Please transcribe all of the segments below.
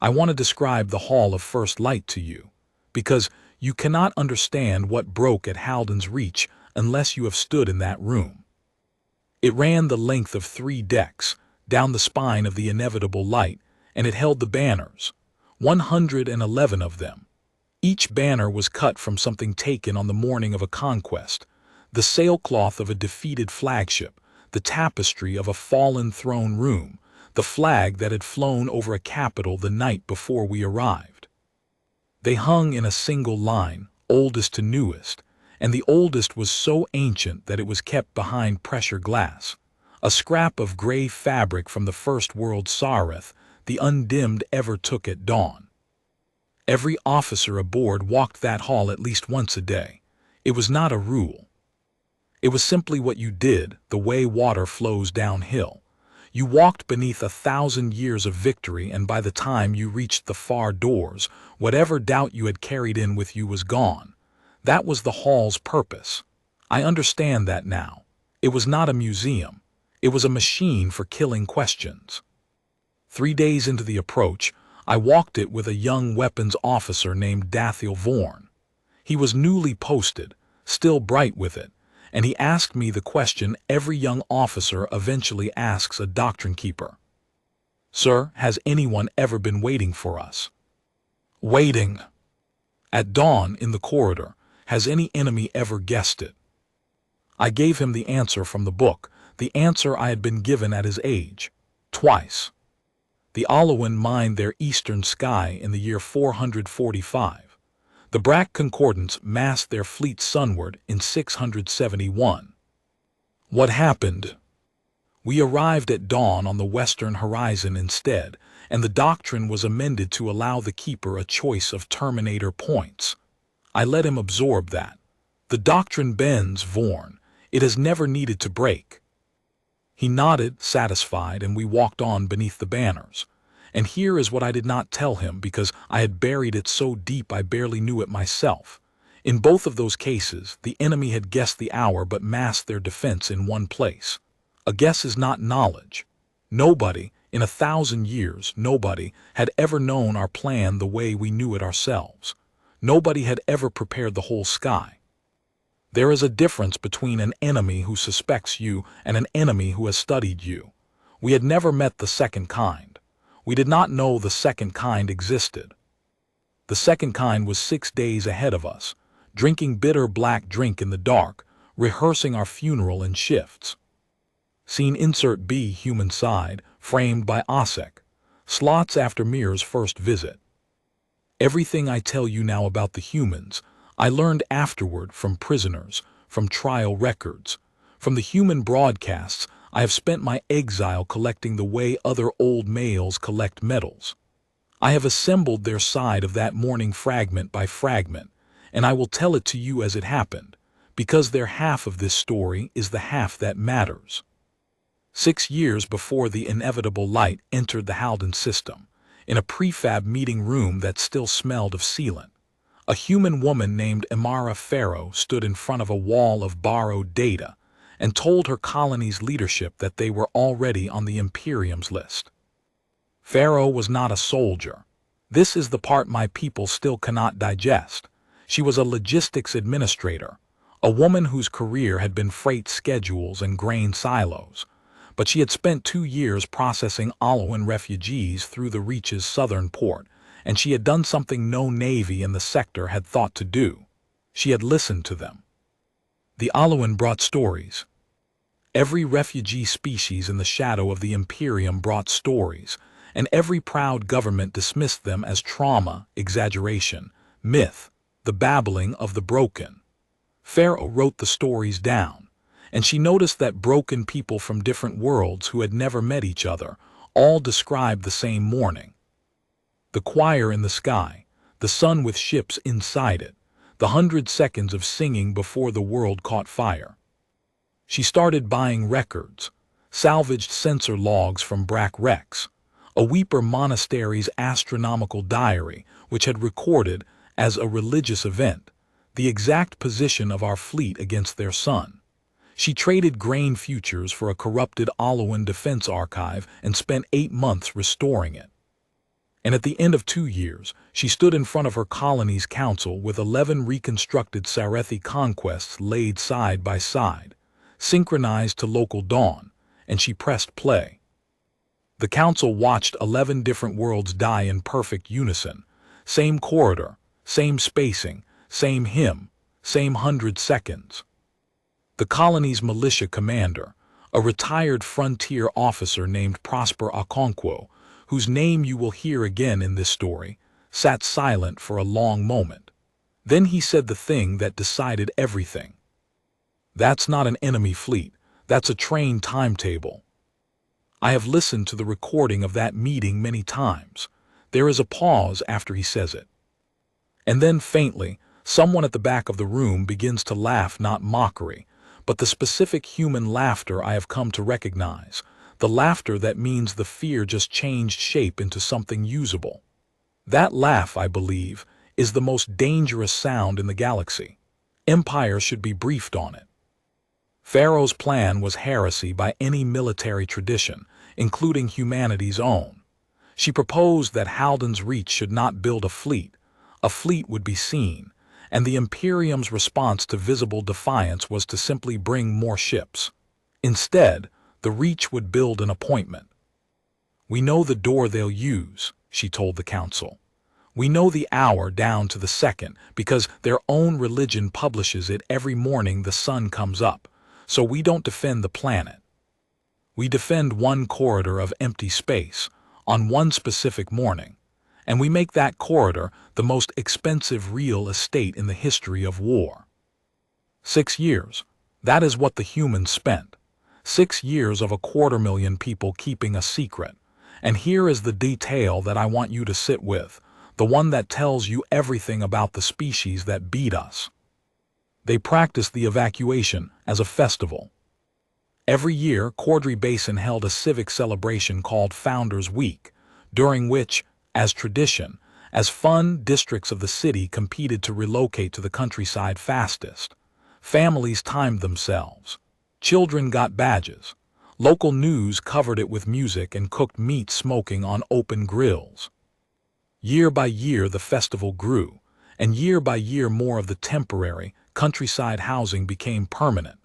I want to describe the Hall of First Light to you, because you cannot understand what broke at Halden's Reach unless you have stood in that room. It ran the length of 3 decks, down the spine of the inevitable light, and it held the banners, 111 of them. Each banner was cut from something taken on the morning of a conquest, the sailcloth of a defeated flagship, the tapestry of a fallen throne room, the flag that had flown over a capital the night before we arrived. They hung in a single line, oldest to newest, and the oldest was so ancient that it was kept behind pressure glass, a scrap of gray fabric from the First World Sareth the undimmed ever took at dawn. Every officer aboard walked that hall at least once a day. It was not a rule. It was simply what you did, the way water flows downhill. You walked beneath 1,000 years of victory, and by the time you reached the far doors, whatever doubt you had carried in with you was gone. That was the hall's purpose. I understand that now. It was not a museum. It was a machine for killing questions. 3 days into the approach, I walked it with a young weapons officer named Dathiel Vorn. He was newly posted, still bright with it, and he asked me the question every young officer eventually asks a doctrine keeper. "Sir, has anyone ever been waiting for us?" Waiting. At dawn in the corridor, has any enemy ever guessed it? I gave him the answer from the book, the answer I had been given at his age. Twice. The Alawin mined their eastern sky in the year 445. The Brack Concordants massed their fleet sunward in 671. What happened? We arrived at dawn on the western horizon instead, and the doctrine was amended to allow the keeper a choice of terminator points. I let him absorb that. The doctrine bends, Vorn. It has never needed to break. He nodded, satisfied, and we walked on beneath the banners. And here is what I did not tell him, because I had buried it so deep I barely knew it myself. In both of those cases, the enemy had guessed the hour but massed their defense in one place. A guess is not knowledge. Nobody, in 1,000 years, nobody had ever known our plan the way we knew it ourselves. Nobody had ever prepared the whole sky. There is a difference between an enemy who suspects you and an enemy who has studied you. We had never met the second kind. We did not know the second kind existed. The second kind was 6 days ahead of us, drinking bitter black drink in the dark, rehearsing our funeral in shifts. Scene insert B, human side, framed by Osek. Slots after Mir's first visit. Everything I tell you now about the humans, I learned afterward from prisoners, from trial records. From the human broadcasts, I have spent my exile collecting the way other old males collect metals. I have assembled their side of that morning fragment by fragment, and I will tell it to you as it happened, because their half of this story is the half that matters. 6 years before the inevitable light entered the Halden system, in a prefab meeting room that still smelled of sealant, a human woman named Imara Pharaoh stood in front of a wall of borrowed data and told her colony's leadership that they were already on the Imperium's list. Pharaoh was not a soldier. This is the part my people still cannot digest. She was a logistics administrator, a woman whose career had been freight schedules and grain silos, but she had spent 2 years processing Alawin refugees through the Reach's southern port, and she had done something no navy in the sector had thought to do. She had listened to them. The Alawin brought stories. Every refugee species in the shadow of the Imperium brought stories, and every proud government dismissed them as trauma, exaggeration, myth, the babbling of the broken. Pharaoh wrote the stories down, and she noticed that broken people from different worlds who had never met each other all described the same morning. The choir in the sky, the sun with ships inside it, the 100 seconds of singing before the world caught fire. She started buying records, salvaged sensor logs from Brack Rex, a Weeper Monastery's astronomical diary which had recorded, as a religious event, the exact position of our fleet against their sun. She traded grain futures for a corrupted Alawin defense archive and spent 8 months restoring it. And at the end of 2 years, she stood in front of her colony's council with 11 reconstructed Sarethi conquests laid side by side, synchronized to local dawn, and she pressed play. The council watched 11 different worlds die in perfect unison, same corridor, same spacing, same hymn, same 100 seconds. The colony's militia commander, a retired frontier officer named Prosper Okonkwo, whose name you will hear again in this story, sat silent for a long moment. Then he said the thing that decided everything. "That's not an enemy fleet, that's a train timetable." I have listened to the recording of that meeting many times. There is a pause after he says it. And then faintly, someone at the back of the room begins to laugh, not mockery, but the specific human laughter I have come to recognize, the laughter that means the fear just changed shape into something usable. That laugh, I believe, is the most dangerous sound in the galaxy. Empire should be briefed on it. Pharaoh's plan was heresy by any military tradition, including humanity's own. She proposed that Haldan's Reach should not build a fleet would be seen, and the Imperium's response to visible defiance was to simply bring more ships. Instead, the Reach would build an appointment. "We know the door they'll use," she told the council. "We know the hour down to the second, because their own religion publishes it every morning the sun comes up, so we don't defend the planet. We defend one corridor of empty space, on one specific morning, and we make that corridor the most expensive real estate in the history of war." 6 years. That is what the humans spent. 6 years of 250,000 people keeping a secret. And here is the detail that I want you to sit with, the one that tells you everything about the species that beat us. They practiced the evacuation as a festival. Every year, Cordry Basin held a civic celebration called Founders Week, during which, as tradition, as fun, districts of the city competed to relocate to the countryside fastest. Families timed themselves. Children got badges. Local news covered it with music and cooked meat smoking on open grills. Year by year the festival grew, and year by year more of the temporary, countryside housing became permanent,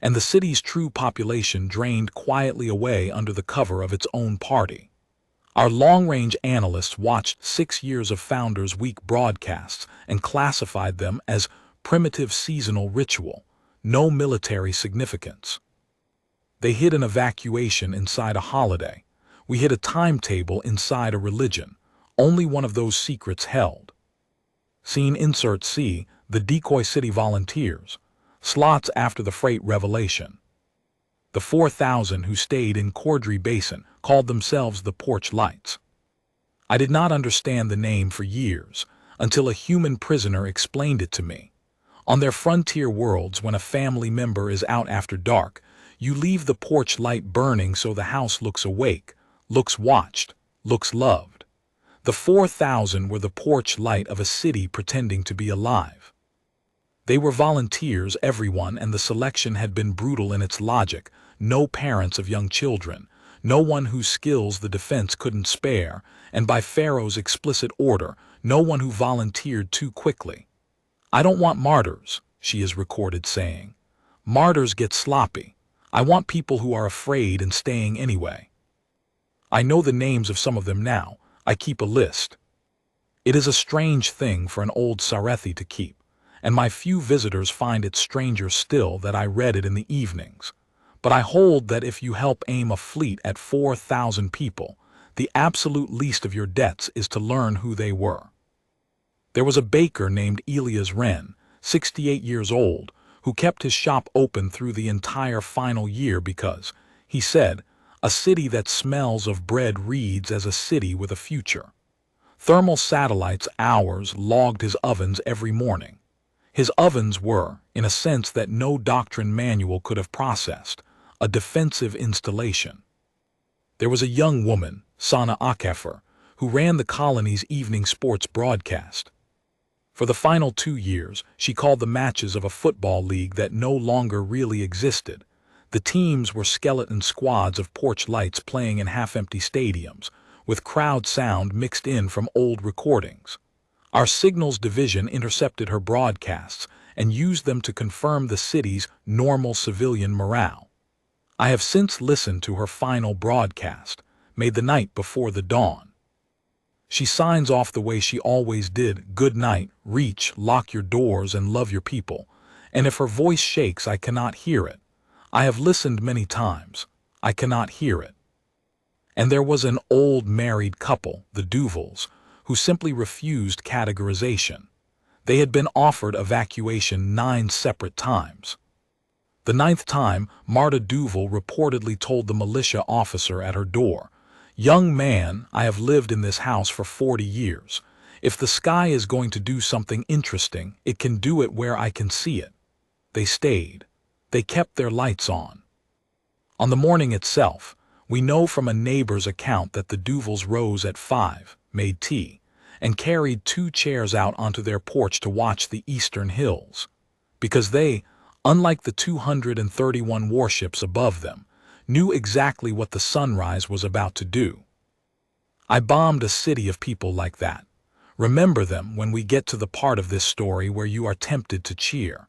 and the city's true population drained quietly away under the cover of its own party. Our long-range analysts watched 6 years of Founders Week broadcasts and classified them as primitive seasonal ritual, no military significance. They hid an evacuation inside a holiday. We hid a timetable inside a religion, only one of those secrets held. Scene insert C, the Decoy City Volunteers, slots after the freight revelation. The 4,000 who stayed in Cordry Basin called themselves the Porch Lights. I did not understand the name for years, until a human prisoner explained it to me. On their frontier worlds, when a family member is out after dark, you leave the porch light burning so the house looks awake, looks watched, looks loved. The 4,000 were the porch light of a city pretending to be alive. They were volunteers, everyone, and the selection had been brutal in its logic. No parents of young children, no one whose skills the defense couldn't spare, and by Pharaoh's explicit order, no one who volunteered too quickly. "I don't want martyrs," she is recorded saying. "Martyrs get sloppy. I want people who are afraid and staying anyway." I know the names of some of them now. I keep a list. It is a strange thing for an old Sarethi to keep, and my few visitors find it stranger still that I read it in the evenings. But I hold that if you help aim a fleet at 4,000 people, the absolute least of your debts is to learn who they were. There was a baker named Elias Wren, 68 years old, who kept his shop open through the entire final year because, he said, a city that smells of bread reads as a city with a future. Thermal satellites hours logged his ovens every morning. His ovens were, in a sense that no doctrine manual could have processed, a defensive installation. There was a young woman, Sana Akefer, who ran the colony's evening sports broadcast. For the final 2 years, she called the matches of a football league that no longer really existed. The teams were skeleton squads of porch lights playing in half-empty stadiums, with crowd sound mixed in from old recordings. Our signals division intercepted her broadcasts and used them to confirm the city's normal civilian morale. I have since listened to her final broadcast, made the night before the dawn. She signs off the way she always did: good night, reach, lock your doors, and love your people. And if her voice shakes, I cannot hear it. I have listened many times. I cannot hear it. And there was an old married couple, the Duvals, who simply refused categorization. They had been offered evacuation 9 separate times. The 9th time, Marta Duval reportedly told the militia officer at her door, "Young man, I have lived in this house for 40 years. If the sky is going to do something interesting, it can do it where I can see it." They stayed. They kept their lights on. On the morning itself, we know from a neighbor's account that the Duvals rose at 5, made tea, and carried 2 chairs out onto their porch to watch the eastern hills. Because they, unlike the 231 warships above them, knew exactly what the sunrise was about to do. I bombed a city of people like that. Remember them when we get to the part of this story where you are tempted to cheer.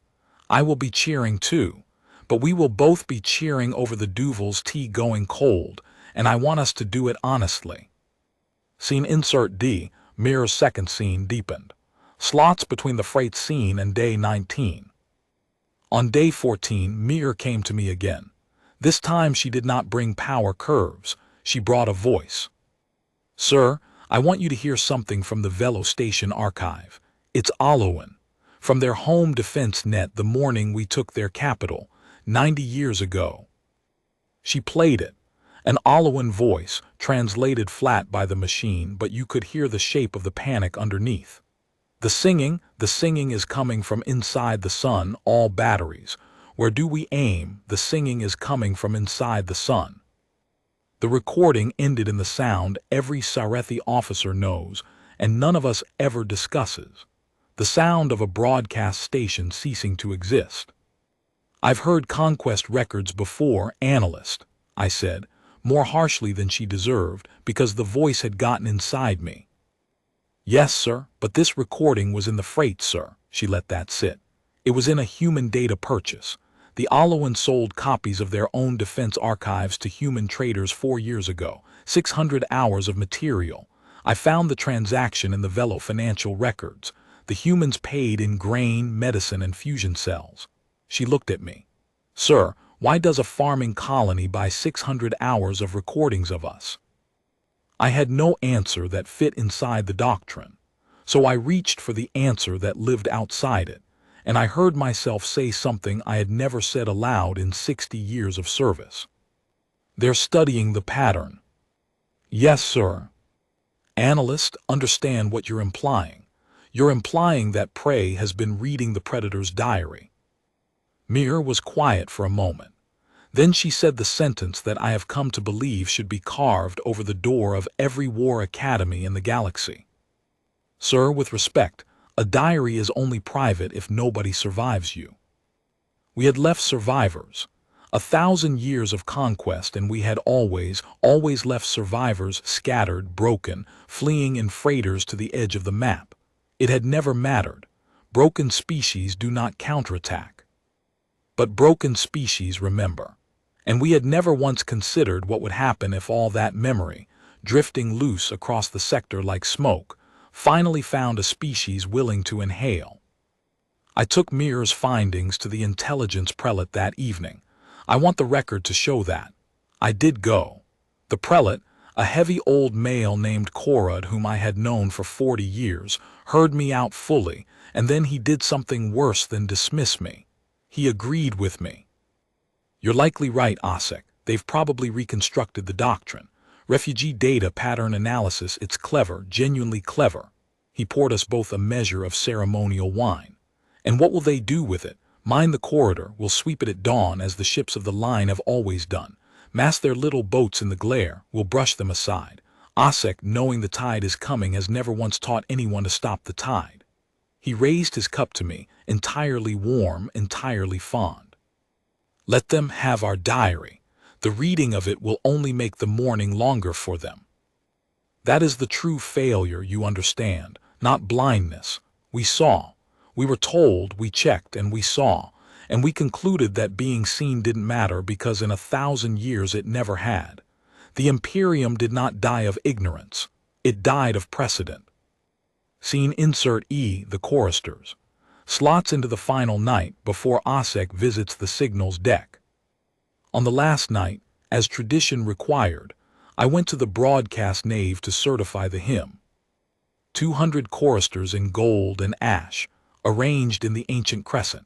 I will be cheering too, but we will both be cheering over the Duval's tea going cold, and I want us to do it honestly. Scene insert D, Mirror's second scene deepened. Slots between the freight scene and day 19. On day 14, Mir came to me again. This time she did not bring power curves. She brought a voice. "Sir, I want you to hear something from the Velo Station archive. It's Alowan. From their home defense net the morning we took their capital, 90 years ago." She played it. An Alowan voice, translated flat by the machine, but you could hear the shape of the panic underneath. The singing is coming from inside the sun, all batteries. Where do we aim? The singing is coming from inside the sun. The recording ended in the sound every Sarethi officer knows, and none of us ever discusses. The sound of a broadcast station ceasing to exist. "I've heard Conquest records before, analyst," I said, more harshly than she deserved, because the voice had gotten inside me. "Yes, sir, but this recording was in the freight, sir." She let that sit. "It was in a human data purchase. The Alowan sold copies of their own defense archives to human traders 4 years ago, 600 hours of material. I found the transaction in the Velo financial records. The humans paid in grain, medicine, and fusion cells." She looked at me. "Sir, why does a farming colony buy 600 hours of recordings of us?" I had no answer that fit inside the doctrine, so I reached for the answer that lived outside it, and I heard myself say something I had never said aloud in 60 years of service. "They're studying the pattern." "Yes, sir." "Analyst, understand what you're implying. You're implying that prey has been reading the predator's diary." Mir was quiet for a moment. Then she said the sentence that I have come to believe should be carved over the door of every war academy in the galaxy. "Sir, with respect, a diary is only private if nobody survives you." We had left survivors. 1,000 years of conquest, and we had always left survivors scattered, broken, fleeing in freighters to the edge of the map. It had never mattered. Broken species do not counterattack. But broken species remember. And we had never once considered what would happen if all that memory, drifting loose across the sector like smoke, finally found a species willing to inhale. I took Mir's findings to the intelligence prelate that evening. I want the record to show that. I did go. The prelate, a heavy old male named Korad whom I had known for 40 years, heard me out fully, and then he did something worse than dismiss me. He agreed with me. "You're likely right, Osek. They've probably reconstructed the doctrine. Refugee data pattern analysis, it's clever, genuinely clever." He poured us both a measure of ceremonial wine. "And what will they do with it? Mine the corridor, will sweep it at dawn as the ships of the line have always done. Mass their little boats in the glare, will brush them aside. Osek, knowing the tide is coming, has never once taught anyone to stop the tide." He raised his cup to me, entirely warm, entirely fond. "Let them have our diary. The reading of it will only make the morning longer for them." That is the true failure, you understand, not blindness. We saw. We were told, we checked, and we saw. And we concluded that being seen didn't matter because in 1,000 years it never had. The Imperium did not die of ignorance. It died of precedent. Scene insert E, the choristers. Slots into the final night before Osek visits the signals deck. On the last night, as tradition required, I went to the broadcast nave to certify the hymn. 200 choristers in gold and ash, arranged in the ancient crescent.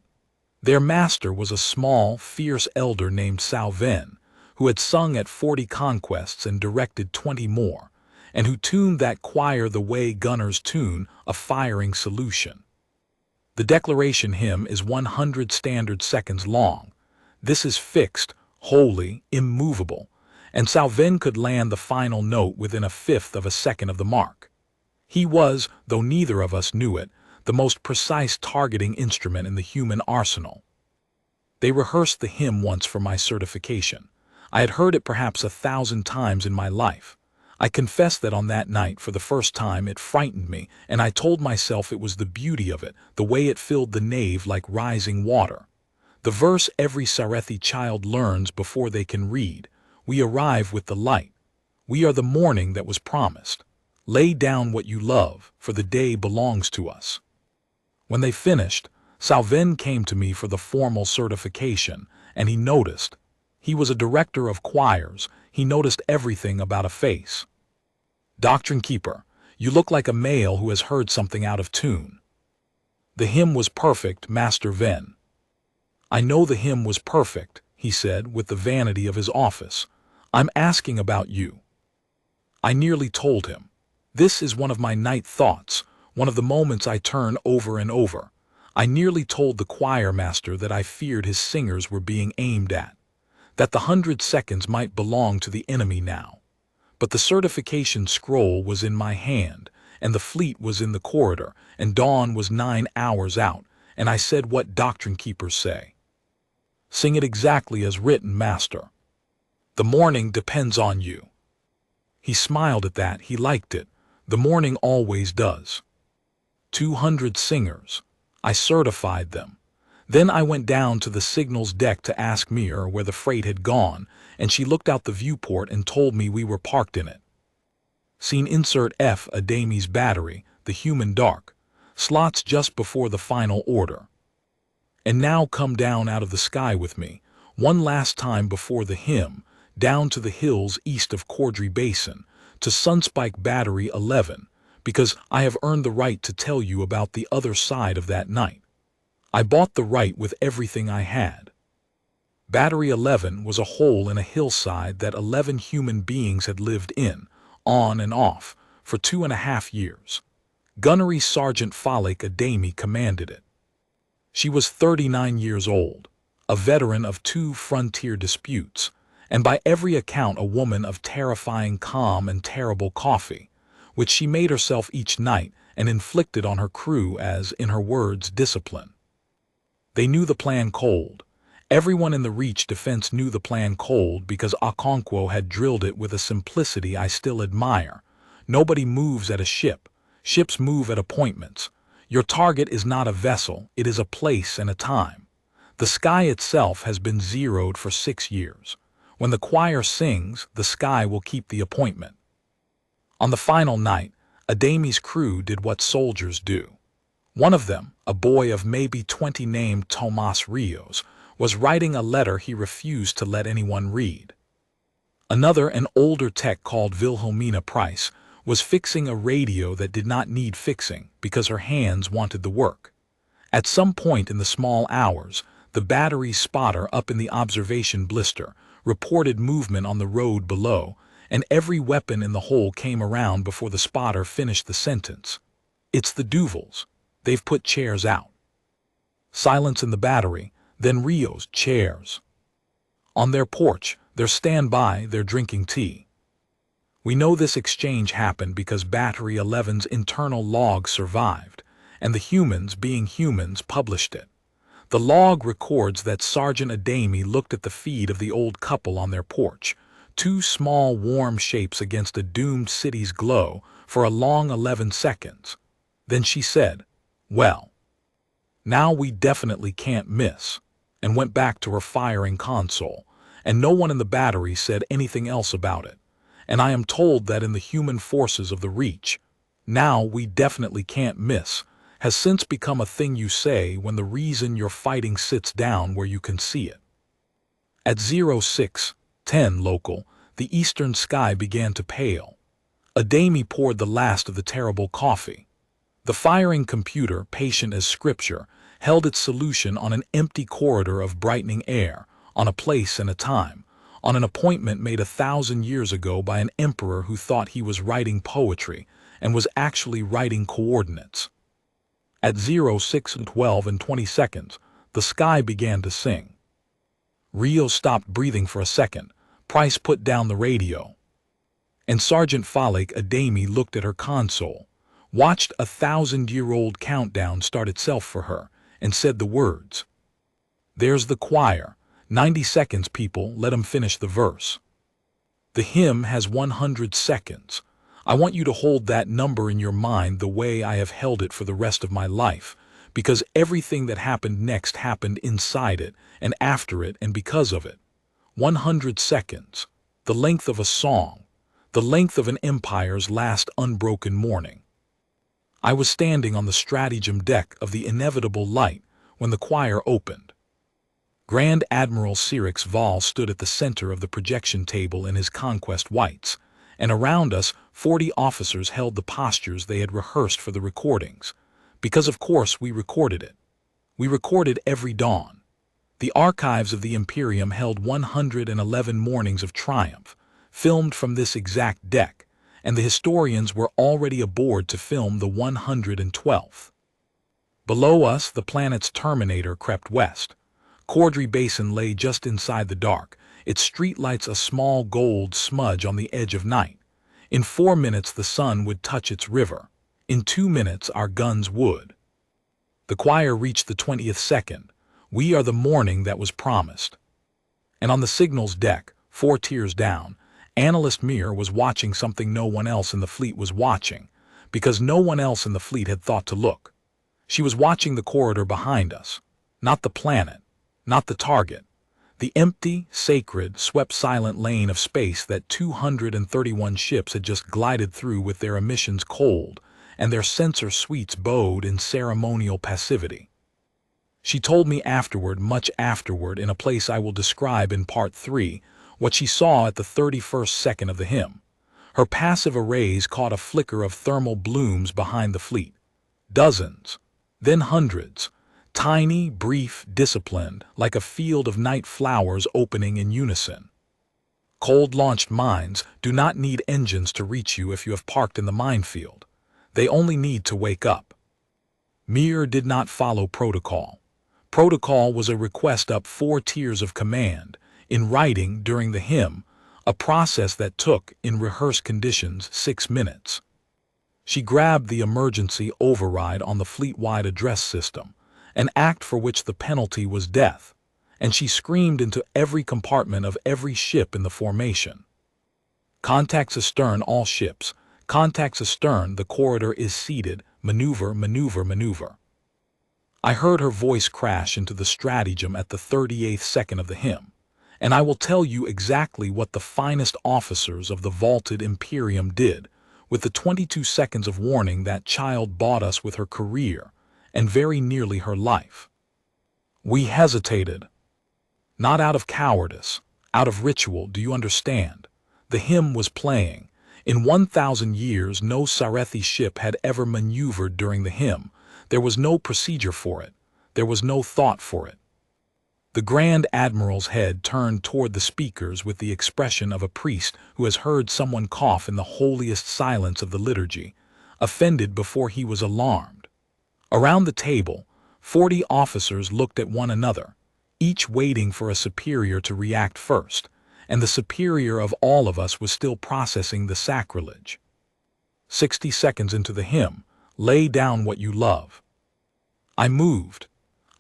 Their master was a small, fierce elder named Salven, who had sung at 40 conquests and directed 20 more, and who tuned that choir the way gunners tune a firing solution. The declaration hymn is 100 standard seconds long. This is fixed, holy, immovable, and Salven could land the final note within 1/5 of a second of the mark. He was, though neither of us knew it, the most precise targeting instrument in the human arsenal. They rehearsed the hymn once for my certification. I had heard it perhaps 1,000 times in my life. I confess that on that night, for the first time, it frightened me, and I told myself it was the beauty of it, the way it filled the nave like rising water. The verse every Sarethi child learns before they can read. We arrive with the light. We are the morning that was promised. Lay down what you love, for the day belongs to us. When they finished, Salven came to me for the formal certification, and he noticed. He was a director of choirs. He noticed everything about a face. Doctrine Keeper, you look like a male who has heard something out of tune. The hymn was perfect, Master Ven. I know the hymn was perfect, he said with the vanity of his office. I'm asking about you. I nearly told him. This is one of my night thoughts, one of the moments I turn over and over. I nearly told the choir master that I feared his singers were being aimed at, that the 100 seconds might belong to the enemy now. But the certification scroll was in my hand, and the fleet was in the corridor, and dawn was 9 hours out, and I said what doctrine keepers say. Sing it exactly as written, Master. The morning depends on you. He smiled at that. He liked it. The morning always does. 200 singers. I certified them. Then I went down to the signals deck to ask Mir where the freight had gone, and she looked out the viewport and told me we were parked in it. Scene insert F, Adami's battery, the human dark. Slots just before the final order. And now come down out of the sky with me, one last time before the hymn, down to the hills east of Cordry Basin, to Sunspike Battery 11, because I have earned the right to tell you about the other side of that night. I bought the right with everything I had. Battery 11 was a hole in a hillside that 11 human beings had lived in, on and off, for 2.5 years. Gunnery Sergeant Falik Adami commanded it. She was 39 years old, a veteran of 2 frontier disputes, and by every account a woman of terrifying calm and terrible coffee, which she made herself each night and inflicted on her crew as, in her words, discipline. They knew the plan cold. Everyone in the Reach defense knew the plan cold because Okonkwo had drilled it with a simplicity I still admire. Nobody moves at a ship. Ships move at appointments. Your target is not a vessel, it is a place and a time. The sky itself has been zeroed for 6 years. When the choir sings, the sky will keep the appointment. On the final night, Adami's crew did what soldiers do. One of them, a boy of maybe 20 named Tomas Rios, was writing a letter he refused to let anyone read. Another, an older tech called Wilhelmina Price, was fixing a radio that did not need fixing because her hands wanted the work. At some point in the small hours, the battery spotter up in the observation blister reported movement on the road below, and every weapon in the hole came around before the spotter finished the sentence. It's the Duvals. They've put chairs out. Silence in the battery, then Rios, chairs. On their porch, they're standby, they're drinking tea. We know this exchange happened because Battery 11's internal log survived, and the humans, being humans, published it. The log records that Sergeant Adami looked at the feed of the old couple on their porch, two small warm shapes against a doomed city's glow for a long 11 seconds. Then she said, "Well, now we definitely can't miss," and went back to her firing console, and no one in the battery said anything else about it. And I am told that in the human forces of the Reach, "Now we definitely can't miss," has since become a thing you say when the reason you're fighting sits down where you can see it. At 06:10 local, the eastern sky began to pale. Adami poured the last of the terrible coffee. The firing computer, patient as scripture, held its solution on an empty corridor of brightening air, on a place and a time, on an appointment made 1,000 years ago by an emperor who thought he was writing poetry and was actually writing coordinates. At 06:12 and 20 seconds, the sky began to sing. Rio stopped breathing for a second. Price put down the radio. And Sergeant Falik Adami looked at her console, watched a 1,000-year-old countdown start itself for her, and said the words, "There's the choir. 90 seconds, people, let 'em finish the verse. The hymn has 100 seconds. I want you to hold that number in your mind the way I have held it for the rest of my life, because everything that happened next happened inside it and after it and because of it. 100 seconds, the length of a song, the length of an empire's last unbroken morning." I was standing on the stratagem deck of the inevitable light when the choir opened. Grand Admiral Cyrix Val stood at the center of the projection table in his conquest whites, and around us 40 officers held the postures they had rehearsed for the recordings, because of course we recorded it. We recorded every dawn. The archives of the Imperium held 111 mornings of triumph, filmed from this exact deck, and the historians were already aboard to film the 112th. Below us, the planet's terminator crept west. Cordry Basin lay just inside the dark, its streetlights a small gold smudge on the edge of night. In 4 minutes the sun would touch its river. In 2 minutes our guns would. The choir reached the 20th second. "We are the morning that was promised." And on the signals deck, 4 tiers down, Analyst Mir was watching something no one else in the fleet was watching, because no one else in the fleet had thought to look. She was watching the corridor behind us, not the planet, not the target, the empty, sacred, swept silent lane of space that 231 ships had just glided through with their emissions cold and their sensor suites bowed in ceremonial passivity. She told me afterward, much afterward, in a place I will describe in Part 3, what she saw at the 31st second of the hymn. Her passive arrays caught a flicker of thermal blooms behind the fleet. Dozens, then hundreds, tiny, brief, disciplined, like a field of night flowers opening in unison. Cold-launched mines do not need engines to reach you if you have parked in the minefield. They only need to wake up. Mir did not follow protocol. Protocol was a request up 4 tiers of command, in writing during the hymn, a process that took, in rehearsed conditions, 6 minutes. She grabbed the emergency override on the fleet-wide address system, an act for which the penalty was death, and she screamed into every compartment of every ship in the formation. "Contacts astern all ships. Contacts astern, the corridor is seeded. Maneuver, maneuver, maneuver." I heard her voice crash into the stratagem at the 38th second of the hymn, and I will tell you exactly what the finest officers of the vaulted Imperium did with the 22 seconds of warning that child bought us with her career and very nearly her life. We hesitated. Not out of cowardice, out of ritual, do you understand? The hymn was playing. In 1,000 years no Sarethi ship had ever maneuvered during the hymn. There was no procedure for it. There was no thought for it. The Grand Admiral's head turned toward the speakers with the expression of a priest who has heard someone cough in the holiest silence of the liturgy, offended before he was alarmed. Around the table, 40 officers looked at one another, each waiting for a superior to react first, and the superior of all of us was still processing the sacrilege. 60 seconds into the hymn, "Lay down what you love." I moved.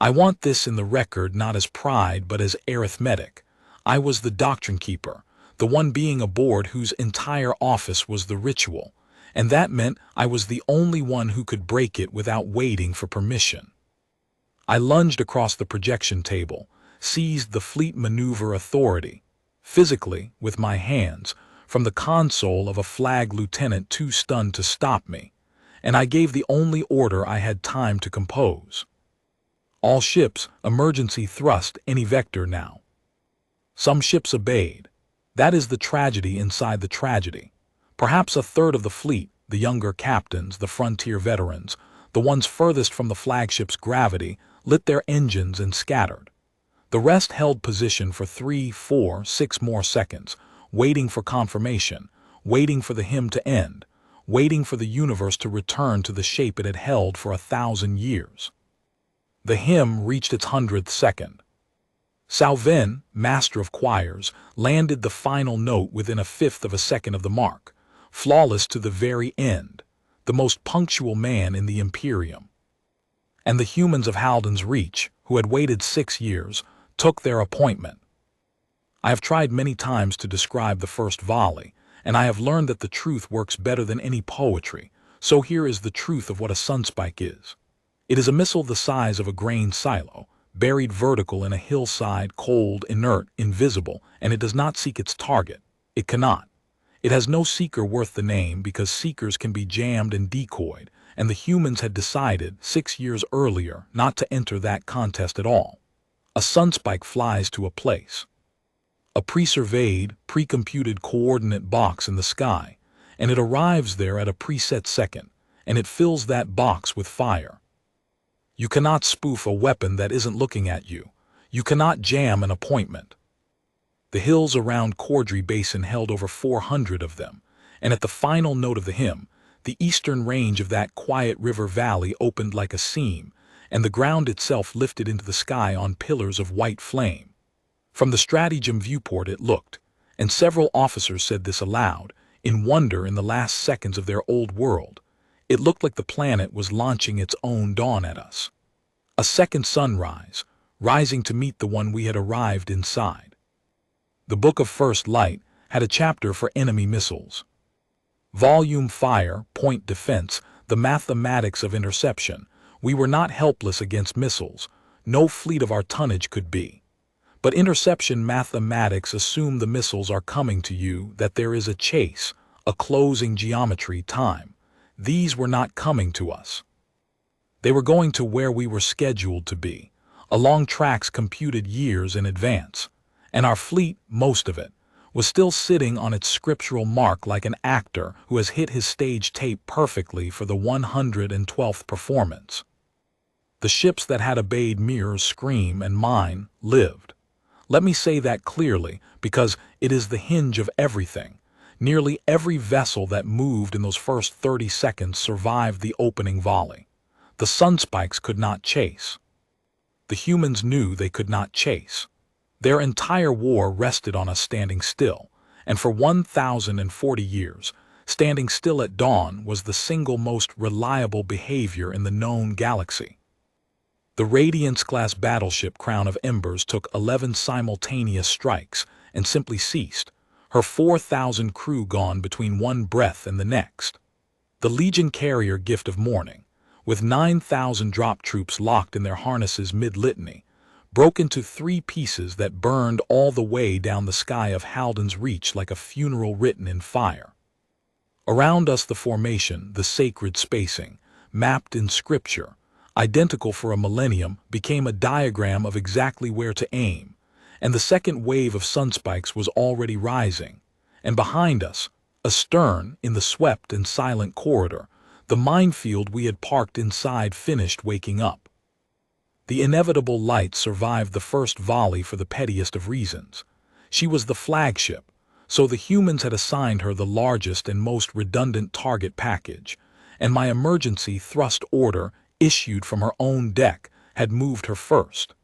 I want this in the record not as pride but as arithmetic. I was the doctrine keeper, the one being aboard whose entire office was the ritual, and that meant I was the only one who could break it without waiting for permission. I lunged across the projection table, seized the fleet maneuver authority, physically, with my hands, from the console of a flag lieutenant too stunned to stop me, and I gave the only order I had time to compose. All ships, emergency thrust any vector now. Some ships obeyed. That is the tragedy inside the tragedy. Perhaps a third of the fleet, the younger captains, the frontier veterans, the ones furthest from the flagship's gravity, lit their engines and scattered. The rest held position for 3, 4, 6 more seconds, waiting for confirmation, waiting for the hymn to end, waiting for the universe to return to the shape it had held for 1,000 years. The hymn reached its 100th second. Salvin, master of choirs, landed the final note within a fifth of a second of the mark, flawless to the very end, the most punctual man in the Imperium. And the humans of Halden's Reach, who had waited 6 years, took their appointment. I have tried many times to describe the first volley, and I have learned that the truth works better than any poetry, so here is the truth of what a sunspike is. It is a missile the size of a grain silo, buried vertical in a hillside, cold, inert, invisible, and it does not seek its target. It cannot. It has no seeker worth the name because seekers can be jammed and decoyed, and the humans had decided 6 years earlier not to enter that contest at all. A sunspike flies to a place. A pre-surveyed, pre-computed coordinate box in the sky, and it arrives there at a preset second, and it fills that box with fire. You cannot spoof a weapon that isn't looking at you. You cannot jam an appointment. The hills around Cordry Basin held over 400 of them, and at the final note of the hymn, the eastern range of that quiet river valley opened like a seam, and the ground itself lifted into the sky on pillars of white flame. From the stratagem viewport it looked, and several officers said this aloud, in wonder in the last seconds of their old world. It looked like the planet was launching its own dawn at us. A second sunrise, rising to meet the one we had arrived inside. The Book of First Light had a chapter for enemy missiles. Volume Fire, Point Defense, the mathematics of interception. We were not helpless against missiles. No fleet of our tonnage could be. But interception mathematics assume the missiles are coming to you, that there is a chase, a closing geometry time. These were not coming to us. They were going to where we were scheduled to be, along tracks computed years in advance. And our fleet, most of it, was still sitting on its scriptural mark like an actor who has hit his stage tape perfectly for the 112th performance. The ships that had obeyed Mirror's scream and mine lived. Let me say that clearly, because it is the hinge of everything. Nearly every vessel that moved in those first 30 seconds survived the opening volley. The sunspikes could not chase. The humans knew they could not chase. Their entire war rested on us standing still, and for 1,040 years, standing still at dawn was the single most reliable behavior in the known galaxy. The Radiance-class battleship Crown of Embers took 11 simultaneous strikes and simply ceased, her 4,000 crew gone between one breath and the next. The Legion carrier Gift of Morning, with 9,000 drop troops locked in their harnesses mid-litany, broke into 3 pieces that burned all the way down the sky of Halden's Reach like a funeral written in fire. Around us the formation, the sacred spacing, mapped in scripture, identical for a millennium, became a diagram of exactly where to aim, and the second wave of sunspikes was already rising, and behind us, astern, in the swept and silent corridor, the minefield we had parked inside finished waking up. The inevitable light survived the first volley for the pettiest of reasons. She was the flagship, so the humans had assigned her the largest and most redundant target package, and my emergency thrust order, issued from her own deck, had moved her first.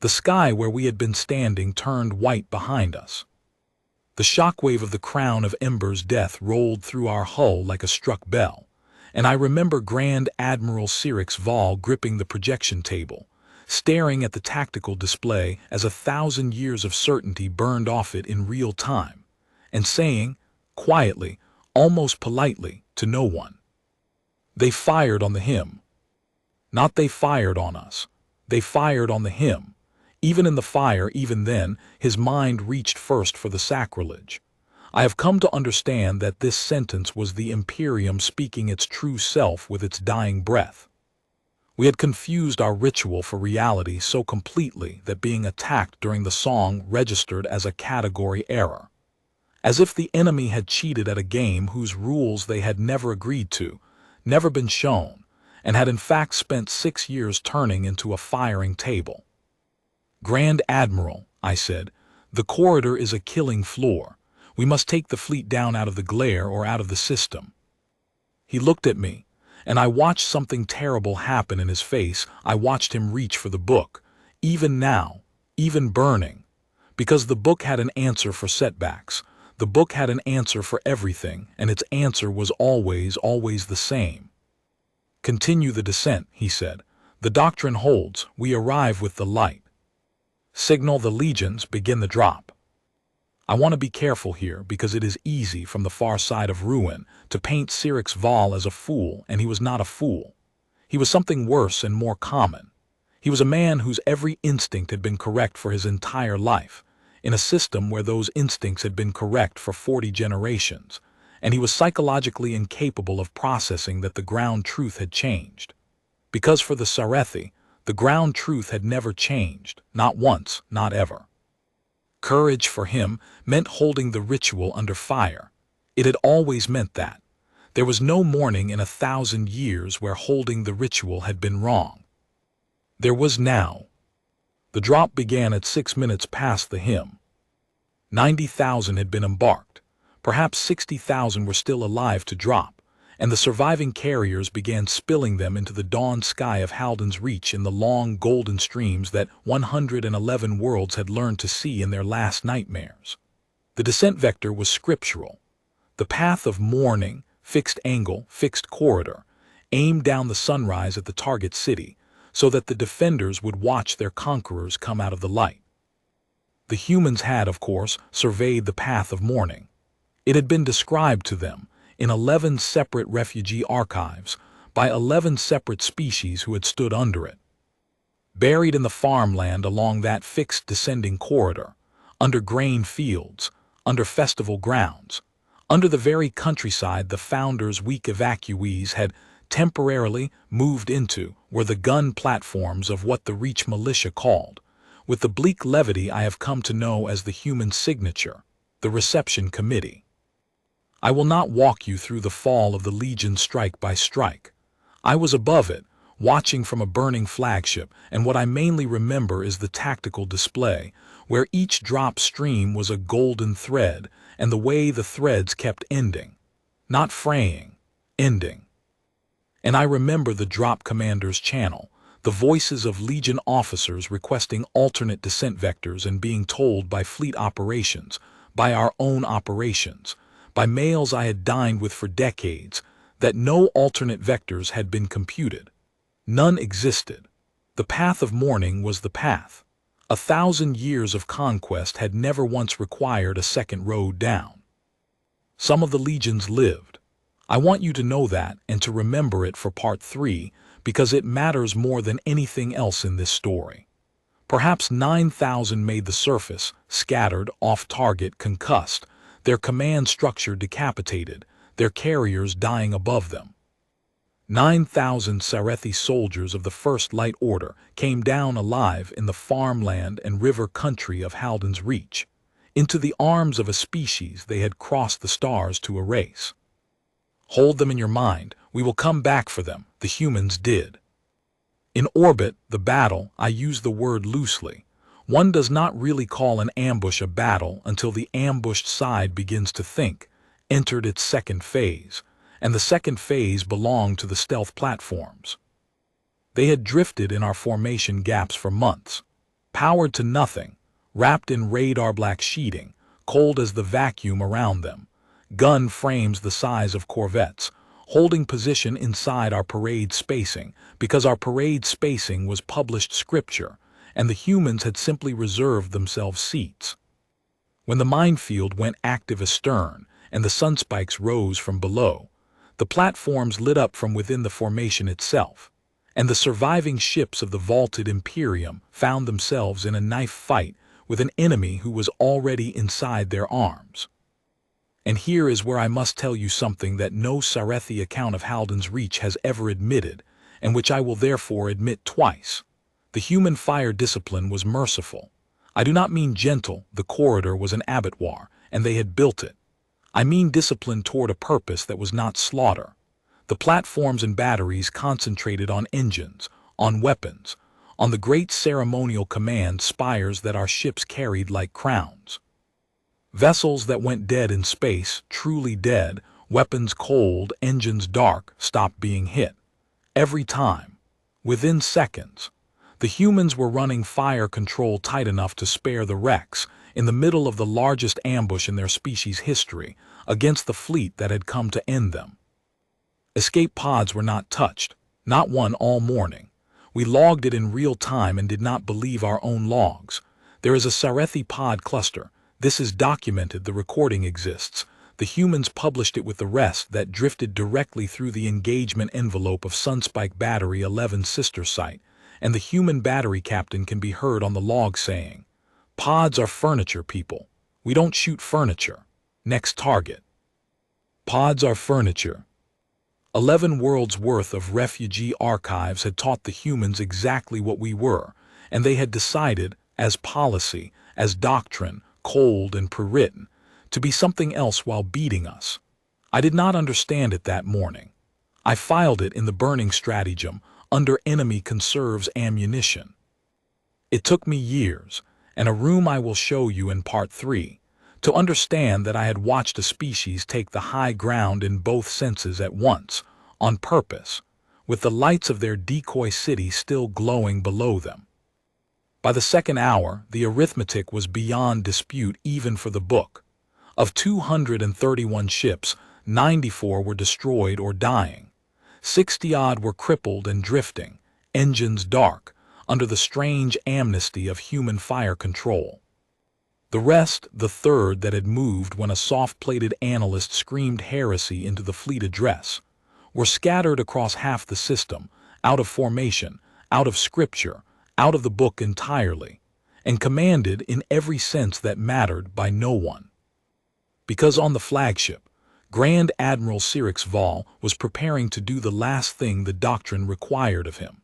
The sky where we had been standing turned white behind us. The shockwave of the Crown of Embers' death rolled through our hull like a struck bell, and I remember Grand Admiral Cyrix Vol gripping the projection table, staring at the tactical display as 1,000 years of certainty burned off it in real time. and saying, quietly, almost politely, to no one, "They fired on the him." Not they fired on us. They fired on the him. Even in the fire, even then, his mind reached first for the sacrilege. I have come to understand that this sentence was the Imperium speaking its true self with its dying breath. We had confused our ritual for reality so completely that being attacked during the song registered as a category error. As if the enemy had cheated at a game whose rules they had never agreed to, never been shown, and had in fact spent 6 years turning into a firing table. "Grand Admiral," I said, "the corridor is a killing floor. We must take the fleet down out of the glare or out of the system." He looked at me, and I watched something terrible happen in his face. I watched him reach for the book, even now, even burning, because the book had an answer for setbacks. The book had an answer for everything, and its answer was always, always the same. "Continue the descent," he said. "The doctrine holds. We arrive with the light. Signal the legions, begin the drop." I want to be careful here because it is easy from the far side of ruin to paint Cyrix Val as a fool, and he was not a fool. He was something worse and more common. He was a man whose every instinct had been correct for his entire life, in a system where those instincts had been correct for 40 generations, and he was psychologically incapable of processing that the ground truth had changed. Because for the Sarethi, the ground truth had never changed, not once, not ever. Courage for him meant holding the ritual under fire. It had always meant that. There was no morning in 1,000 years where holding the ritual had been wrong. There was now. The drop began at 6 minutes past the hymn. 90,000 had been embarked. Perhaps 60,000 were still alive to drop, and the surviving carriers began spilling them into the dawn sky of Halden's Reach in the long golden streams that 111 worlds had learned to see in their last nightmares. The descent vector was scriptural. The path of morning, fixed angle, fixed corridor, aimed down the sunrise at the target city, so that the defenders would watch their conquerors come out of the light. The humans had, of course, surveyed the path of morning. It had been described to them in 11 separate refugee archives by 11 separate species who had stood under it. Buried in the farmland along that fixed descending corridor, under grain fields, under festival grounds, under the very countryside the founders' weak evacuees had temporarily moved into, were the gun platforms of what the Reach militia called, with the bleak levity I have come to know as the human signature, the reception committee. I will not walk you through the fall of the Legion strike by strike. I was above it, watching from a burning flagship, and what I mainly remember is the tactical display, where each drop stream was a golden thread, and the way the threads kept ending. Not fraying, ending. And I remember the drop commander's channel, the voices of Legion officers requesting alternate descent vectors and being told by fleet operations, by our own operations, by males I had dined with for decades, that no alternate vectors had been computed. None existed. The path of morning was the path. 1,000 years of conquest had never once required a second road down. Some of the legions lived. I want you to know that and to remember it for part 3, because it matters more than anything else in this story. Perhaps 9,000 made the surface, scattered, off-target, concussed, their command structure decapitated, their carriers dying above them. 9,000 Sarethi soldiers of the First Light Order came down alive in the farmland and river country of Halden's Reach, into the arms of a species they had crossed the stars to erase. Hold them in your mind, we will come back for them, the humans did. In orbit, the battle, I use the word loosely. One does not really call an ambush a battle until the ambushed side begins to think, entered its second phase, and the second phase belonged to the stealth platforms. They had drifted in our formation gaps for months, powered to nothing, wrapped in radar black sheeting, cold as the vacuum around them, gun frames the size of corvettes, holding position inside our parade spacing, because our parade spacing was published scripture, and the humans had simply reserved themselves seats. When the minefield went active astern and the sunspikes rose from below, the platforms lit up from within the formation itself, and the surviving ships of the vaulted Imperium found themselves in a knife fight with an enemy who was already inside their arms. And here is where I must tell you something that no Sarethi account of Haldan's Reach has ever admitted, and which I will therefore admit twice. The human fire discipline was merciful. I do not mean gentle. The corridor was an abattoir, and they had built it. I mean discipline toward a purpose that was not slaughter. The platforms and batteries concentrated on engines, on weapons, on the great ceremonial command spires that our ships carried like crowns. Vessels that went dead in space, truly dead, weapons cold, engines dark, stopped being hit. Every time, within seconds, the humans were running fire control tight enough to spare the wrecks in the middle of the largest ambush in their species' history against the fleet that had come to end them. Escape pods were not touched, not one all morning. We logged it in real time and did not believe our own logs. There is a Sarethi pod cluster. This is documented, the recording exists. The humans published it with the rest that drifted directly through the engagement envelope of Sunspike Battery 11's sister site, and the human battery captain can be heard on the log saying, "Pods are furniture, people. We don't shoot furniture. Next target." Pods are furniture. 11 worlds worth of refugee archives had taught the humans exactly what we were, and they had decided, as policy, as doctrine, cold and prewritten, to be something else while beating us. I did not understand it that morning. I filed it in the burning stratagem under enemy conserves ammunition. It took me years, and a room I will show you in part 3, to understand that I had watched a species take the high ground in both senses at once, on purpose, with the lights of their decoy city still glowing below them. By the second hour, the arithmetic was beyond dispute even for the book. Of 231 ships, 94 were destroyed or dying. 60-odd were crippled and drifting, engines dark, under the strange amnesty of human fire control. The rest, the third that had moved when a soft-plated analyst screamed heresy into the fleet address, were scattered across half the system, out of formation, out of scripture, out of the book entirely, and commanded in every sense that mattered by no one. Because on the flagship, Grand Admiral HFY was preparing to do the last thing the doctrine required of him.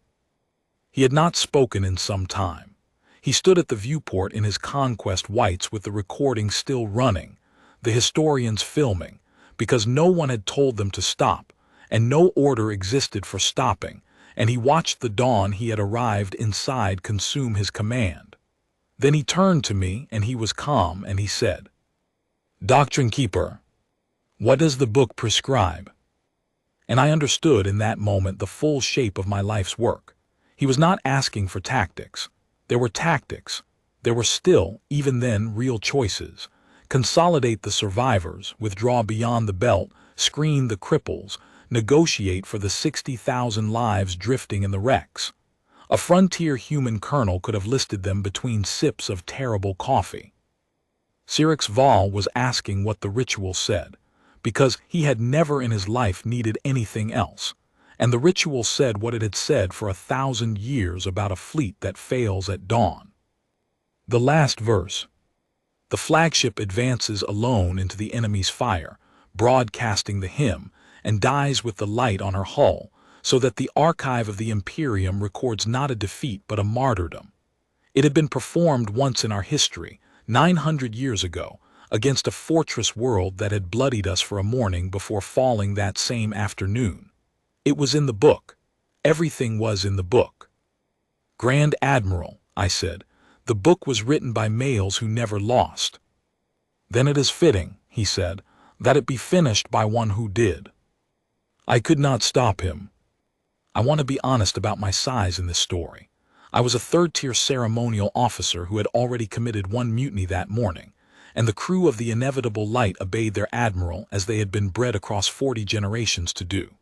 He had not spoken in some time. He stood at the viewport in his conquest whites with the recording still running, the historians filming, because no one had told them to stop, and no order existed for stopping, and he watched the dawn he had arrived inside consume his command. Then he turned to me, and he was calm, and he said, "Doctrine Keeper, what does the book prescribe?" And I understood in that moment the full shape of my life's work. He was not asking for tactics. There were tactics. There were still, even then, real choices. Consolidate the survivors, withdraw beyond the belt, screen the cripples, negotiate for the 60,000 lives drifting in the wrecks. A frontier human colonel could have listed them between sips of terrible coffee. HFY was asking what the ritual said, because he had never in his life needed anything else, and the ritual said what it had said for 1,000 years about a fleet that fails at dawn. The last verse. The flagship advances alone into the enemy's fire, broadcasting the hymn, and dies with the light on her hull, so that the archive of the Imperium records not a defeat but a martyrdom. It had been performed once in our history, 900 years ago, against a fortress world that had bloodied us for a morning before falling that same afternoon. It was in the book. Everything was in the book. "Grand Admiral," I said, "the book was written by males who never lost." "Then it is fitting," he said, "that it be finished by one who did." I could not stop him. I want to be honest about my size in this story. I was a third-tier ceremonial officer who had already committed one mutiny that morning, and the crew of the Inevitable Light obeyed their admiral as they had been bred across 40 generations to do.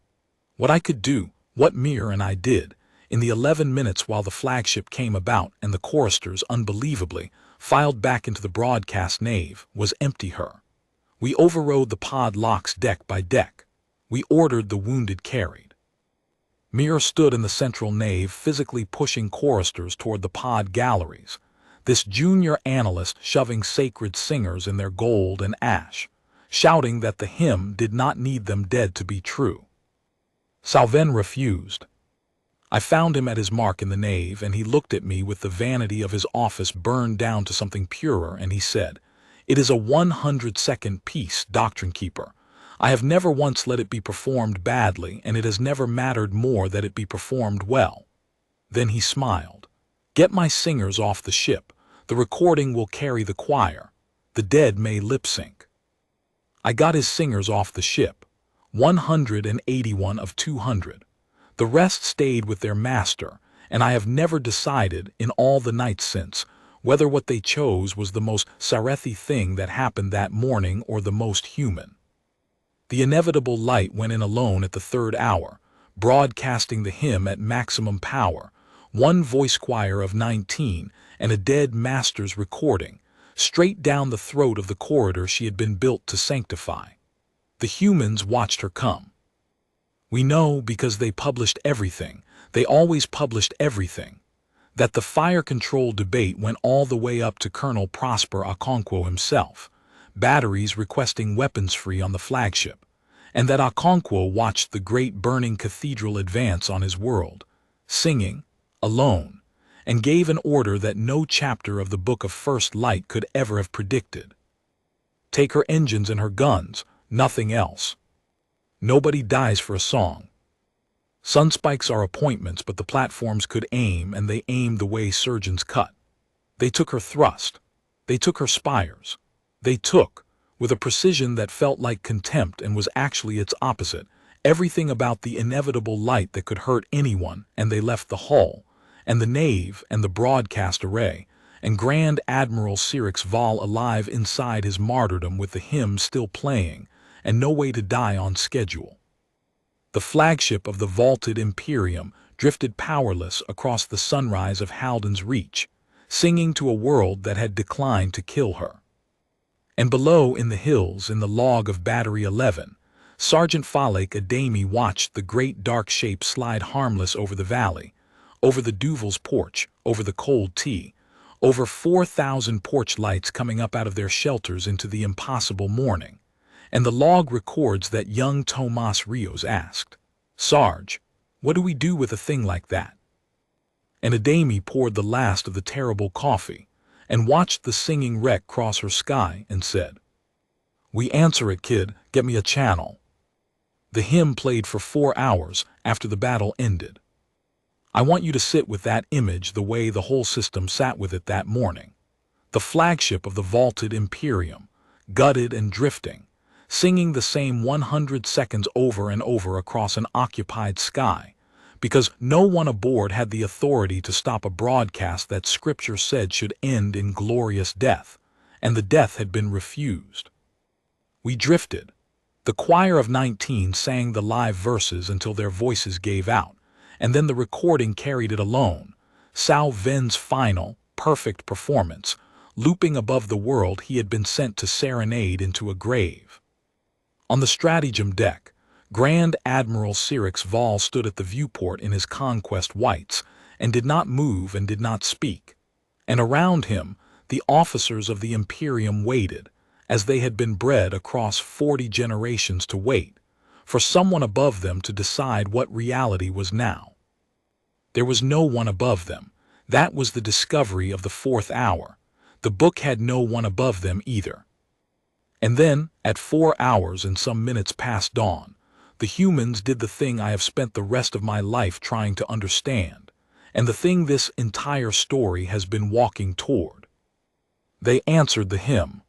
What I could do, what Mir and I did, in the 11 minutes while the flagship came about and the choristers, unbelievably, filed back into the broadcast nave, was empty her. We overrode the pod locks deck by deck. We ordered the wounded carried. Mir stood in the central nave, physically pushing choristers toward the pod galleries, this junior analyst shoving sacred singers in their gold and ash, shouting that the hymn did not need them dead to be true. Salven refused. I found him at his mark in the nave, and he looked at me with the vanity of his office burned down to something purer, and he said, "It is a 100-second piece, Doctrine Keeper. I have never once let it be performed badly, and it has never mattered more that it be performed well." Then he smiled. "Get my singers off the ship. The recording will carry the choir. The dead may lip-sync." I got his singers off the ship, 181 of 200. The rest stayed with their master, and I have never decided, in all the nights since, whether what they chose was the most Sarethi thing that happened that morning or the most human. The inevitable light went in alone at the third hour, broadcasting the hymn at maximum power, one voice choir of 19 and a dead master's recording, straight down the throat of the corridor she had been built to sanctify. The humans watched her come. We know because they published everything, they always published everything, that the fire control debate went all the way up to Colonel Prosper Okonkwo himself, batteries requesting weapons-free on the flagship, and that Okonkwo watched the great burning cathedral advance on his world, singing, alone, and gave an order that no chapter of the Book of First Light could ever have predicted. Take her engines and her guns, nothing else. Nobody dies for a song. Sunspikes are appointments, but the platforms could aim, and they aimed the way surgeons cut. They took her thrust. They took her spires. They took, with a precision that felt like contempt and was actually its opposite, everything about the inevitable light that could hurt anyone, and they left the hull, and the nave, and the broadcast array, and Grand Admiral Cyrix Val alive inside his martyrdom with the hymn still playing, and no way to die on schedule. The flagship of the vaulted Imperium drifted powerless across the sunrise of Halden's Reach, singing to a world that had declined to kill her. And below in the hills, in the log of Battery 11, Sergeant Falek Adami watched the great dark shape slide harmless over the valley, over the Duval's porch, over the cold tea, over 4,000 porch lights coming up out of their shelters into the impossible morning. And the log records that young Tomas Rios asked, "Sarge, what do we do with a thing like that?" And Adami poured the last of the terrible coffee, and watched the singing wreck cross her sky, and said, "We answer it, kid, get me a channel." The hymn played for 4 hours after the battle ended. I want you to sit with that image the way the whole system sat with it that morning. The flagship of the vaulted Imperium, gutted and drifting, singing the same 100 seconds over and over across an occupied sky, because no one aboard had the authority to stop a broadcast that Scripture said should end in glorious death, and the death had been refused. We drifted. The choir of 19 sang the live verses until their voices gave out, and then the recording carried it alone, Sal Ven's final, perfect performance, looping above the world he had been sent to serenade into a grave. On the stratagem deck, Grand Admiral Cyrix Val stood at the viewport in his conquest whites, and did not move and did not speak. And around him, the officers of the Imperium waited, as they had been bred across 40 generations to wait, for someone above them to decide what reality was now. There was no one above them. That was the discovery of the 4th hour. The book had no one above them either. And then, at 4 hours and some minutes past dawn, the humans did the thing I have spent the rest of my life trying to understand, and the thing this entire story has been walking toward. They answered the hymn.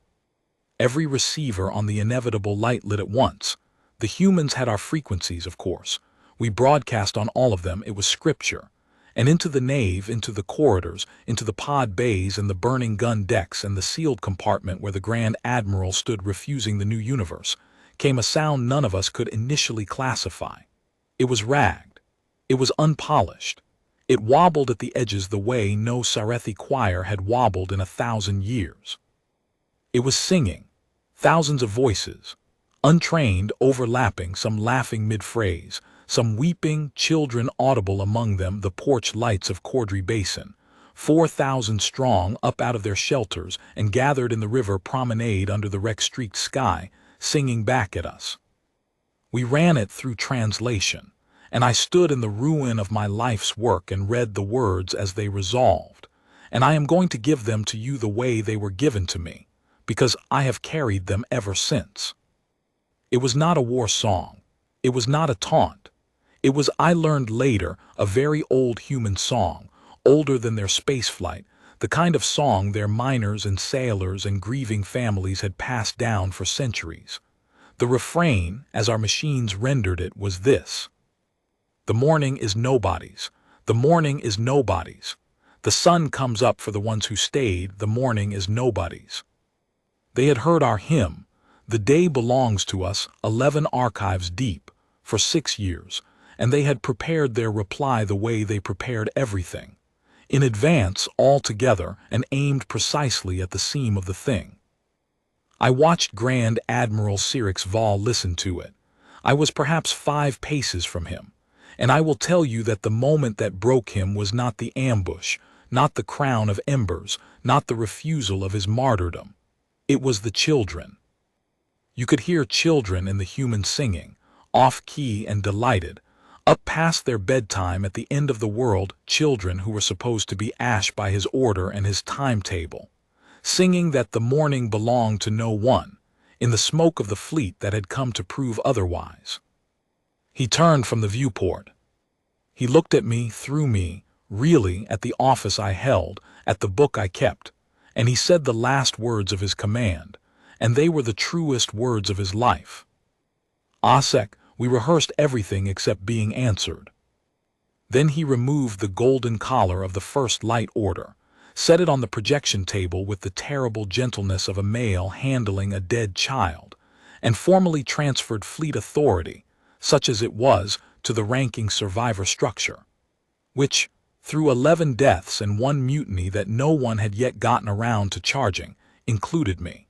Every receiver on the inevitable light lit at once. The humans had our frequencies, of course. We broadcast on all of them. It was Scripture. And into the nave, into the corridors, into the pod bays and the burning gun decks and the sealed compartment where the Grand Admiral stood refusing the new universe, came a sound none of us could initially classify. It was ragged. It was unpolished. It wobbled at the edges the way no Sarethi choir had wobbled in 1,000 years. It was singing, thousands of voices, untrained, overlapping, some laughing mid-phrase, some weeping, children audible among them, the porch lights of Cordry Basin, 4,000 strong, up out of their shelters and gathered in the river promenade under the wreck-streaked sky, singing back at us. We ran it through translation, and I stood in the ruin of my life's work and read the words as they resolved, and I am going to give them to you the way they were given to me, because I have carried them ever since. It was not a war song. It was not a taunt. It was, I learned later, a very old human song, older than their spaceflight, the kind of song their miners and sailors and grieving families had passed down for centuries. The refrain, as our machines rendered it, was this: "The morning is nobody's. The morning is nobody's. The sun comes up for the ones who stayed. The morning is nobody's." They had heard our hymn, "The day belongs to us," 11 archives deep, for 6 years, and they had prepared their reply the way they prepared everything, in advance, all together, and aimed precisely at the seam of the thing. I watched Grand Admiral Sirix Val listen to it. I was perhaps 5 paces from him, and I will tell you that the moment that broke him was not the ambush, not the crown of embers, not the refusal of his martyrdom. It was the children. You could hear children in the human singing, off-key and delighted, up past their bedtime at the end of the world, children who were supposed to be ash by his order and his timetable, singing that the morning belonged to no one, in the smoke of the fleet that had come to prove otherwise. He turned from the viewport. He looked at me, through me, really, at the office I held, at the book I kept, and he said the last words of his command, and they were the truest words of his life. "Asek, we rehearsed everything except being answered." Then he removed the golden collar of the first light order, set it on the projection table with the terrible gentleness of a male handling a dead child, and formally transferred fleet authority, such as it was, to the ranking survivor structure, which, through 11 deaths and 1 mutiny that no one had yet gotten around to charging, included me.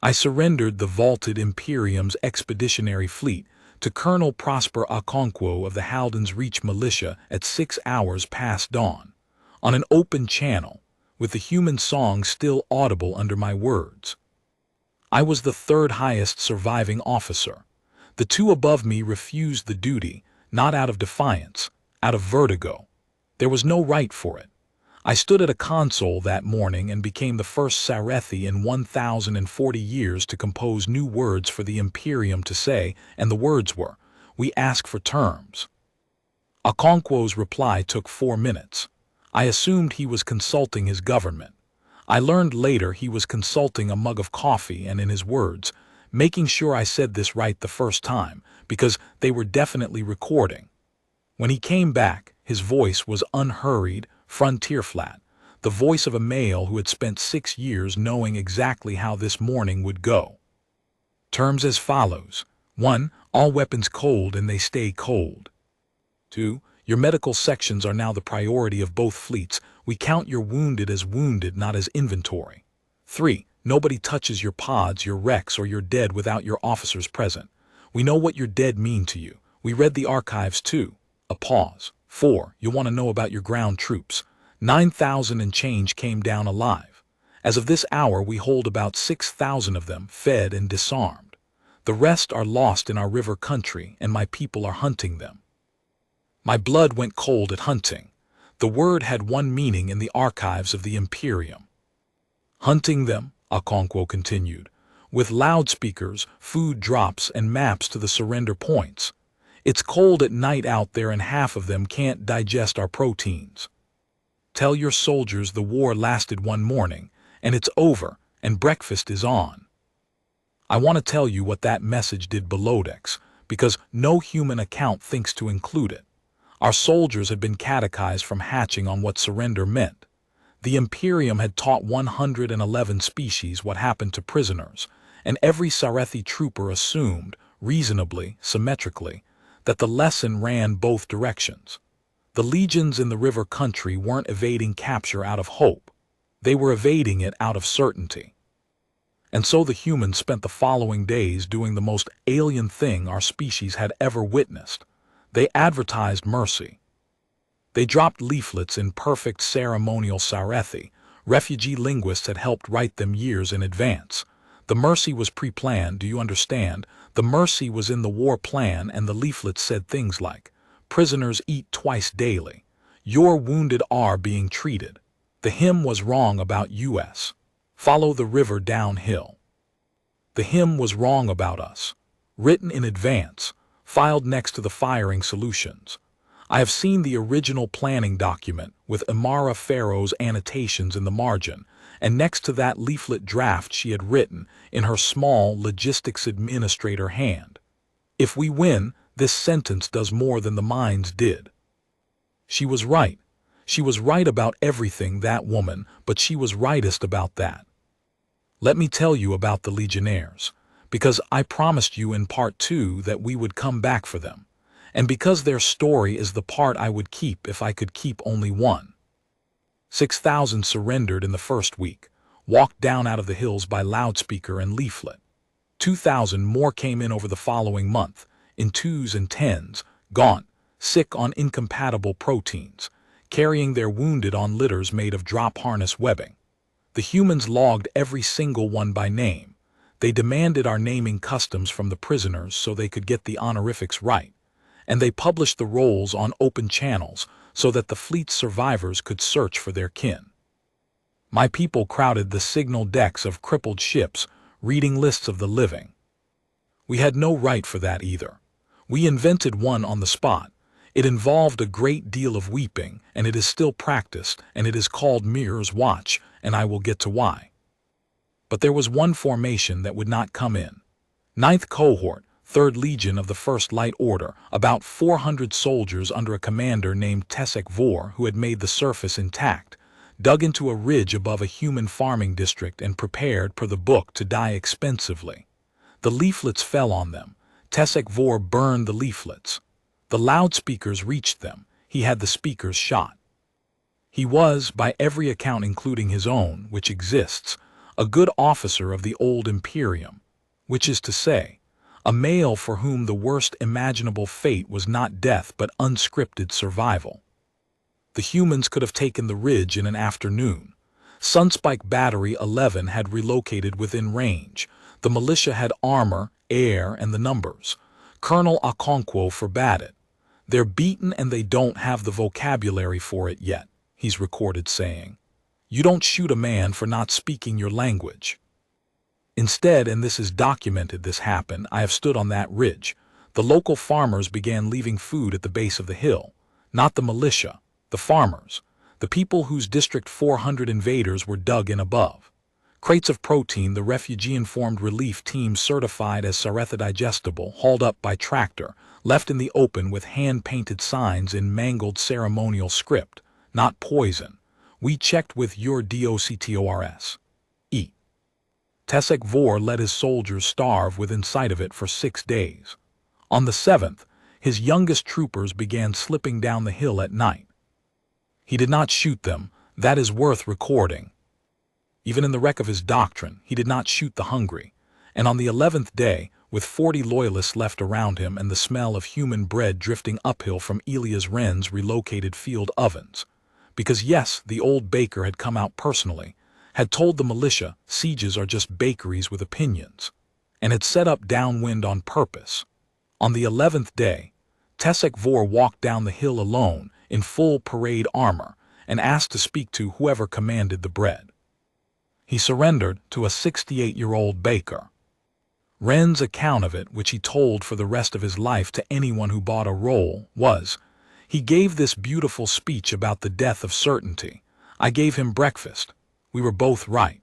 I surrendered the vaulted Imperium's expeditionary fleet to Colonel Prosper Okonkwo of the Haldan's Reach militia at 6 hours past dawn, on an open channel, with the human song still audible under my words. I was the 3rd highest surviving officer. The 2 above me refused the duty, not out of defiance, out of vertigo. There was no right for it. I stood at a console that morning and became the first Sarethi in 1,040 years to compose new words for the Imperium to say, and the words were, "We ask for terms." Okonkwo's reply took 4 minutes. I assumed he was consulting his government. I learned later he was consulting a mug of coffee and, in his words, making sure I said this right the first time, because they were definitely recording. When he came back, his voice was unhurried, frontier flat, the voice of a male who had spent 6 years knowing exactly how this morning would go. Terms as follows: 1. All weapons cold and they stay cold. 2. Your medical sections are now the priority of both fleets. We count your wounded as wounded, not as inventory. 3. Nobody touches your pods, your wrecks, or your dead without your officers present. We know what your dead mean to you. We read the archives too. A pause. 4. You'll want to know about your ground troops. 9,000 and change came down alive. As of this hour, we hold about 6,000 of them, fed and disarmed. The rest are lost in our river country, and my people are hunting them. My blood went cold at hunting. The word had one meaning in the archives of the Imperium. Hunting them, Okonkwo continued, with loudspeakers, food drops, and maps to the surrender points. It's cold at night out there and half of them can't digest our proteins. Tell your soldiers the war lasted 1 morning, and it's over, and breakfast is on. I want to tell you what that message did below decks, because no human account thinks to include it. Our soldiers had been catechized from hatching on what surrender meant. The Imperium had taught 111 species what happened to prisoners, and every Sarethi trooper assumed, reasonably, symmetrically, that the lesson ran both directions. The legions in the river country weren't evading capture out of hope. They were evading it out of certainty. And so the humans spent the following days doing the most alien thing our species had ever witnessed. They advertised mercy. They dropped leaflets in perfect ceremonial Sarethi. Refugee linguists had helped write them years in advance. The mercy was pre-planned, do you understand? The mercy was in the war plan, and the leaflets said things like, prisoners eat twice daily. Your wounded are being treated. The hymn was wrong about us. Follow the river downhill. The hymn was wrong about us. Written in advance, filed next to the firing solutions. I have seen the original planning document with Amara Farrow's annotations in the margin, and next to that leaflet draft she had written in her small logistics administrator hand. If we win, this sentence does more than the mines did. She was right. She was right about everything, that woman, but she was rightest about that. Let me tell you about the Legionnaires, because I promised you in part 2 that we would come back for them, and because their story is the part I would keep if I could keep only one. 6,000 surrendered in the first week, walked down out of the hills by loudspeaker and leaflet. 2,000 more came in over the following month, in 2s and 10s, gaunt, sick on incompatible proteins, carrying their wounded on litters made of drop harness webbing. The humans logged every single one by name. They demanded our naming customs from the prisoners so they could get the honorifics right, and they published the rolls on open channels so that the fleet's survivors could search for their kin. My people crowded the signal decks of crippled ships, reading lists of the living. We had no right for that either. We invented one on the spot. It involved a great deal of weeping, and it is still practiced, and it is called Mirror's Watch, and I will get to why. But there was one formation that would not come in. 9th Cohort, 3rd Legion of the 1st Light Order, about 400 soldiers under a commander named Tesek Vor, who had made the surface intact, dug into a ridge above a human farming district and prepared, per the book, to die expensively. The leaflets fell on them. Tesek Vor burned the leaflets. The loudspeakers reached them. He had the speakers shot. He was, by every account including his own, which exists, a good officer of the old Imperium, which is to say, a male for whom the worst imaginable fate was not death but unscripted survival. The humans could have taken the ridge in an afternoon. Sunspike Battery 11 had relocated within range. The militia had armor, air, and the numbers. Colonel Okonkwo forbade it. They're beaten and they don't have the vocabulary for it yet, he's recorded saying. You don't shoot a man for not speaking your language. Instead, and this is documented, this happened, I have stood on that ridge. The local farmers began leaving food at the base of the hill. Not the militia, the farmers, the people whose District 400 invaders were dug in above. Crates of protein the refugee-informed relief team certified as Saretha digestible, hauled up by tractor, left in the open with hand-painted signs in mangled ceremonial script, not poison. We checked with your DOCTORS. Eat. Tesek Vor let his soldiers starve within sight of it for 6 days. On the 7th, his youngest troopers began slipping down the hill at night. He did not shoot them, that is worth recording. Even in the wreck of his doctrine, he did not shoot the hungry. And on the 11th day, with 40 loyalists left around him and the smell of human bread drifting uphill from Elias Wren's relocated field ovens, because yes, the old baker had come out personally, had told the militia sieges are just bakeries with opinions, and had set up downwind on purpose. On the 11th day, Tesek Vor walked down the hill alone in full parade armor and asked to speak to whoever commanded the bread. He surrendered to a 68-year-old baker. Wren's account of it, which he told for the rest of his life to anyone who bought a roll, was, he gave this beautiful speech about the death of certainty. I gave him breakfast. We were both right.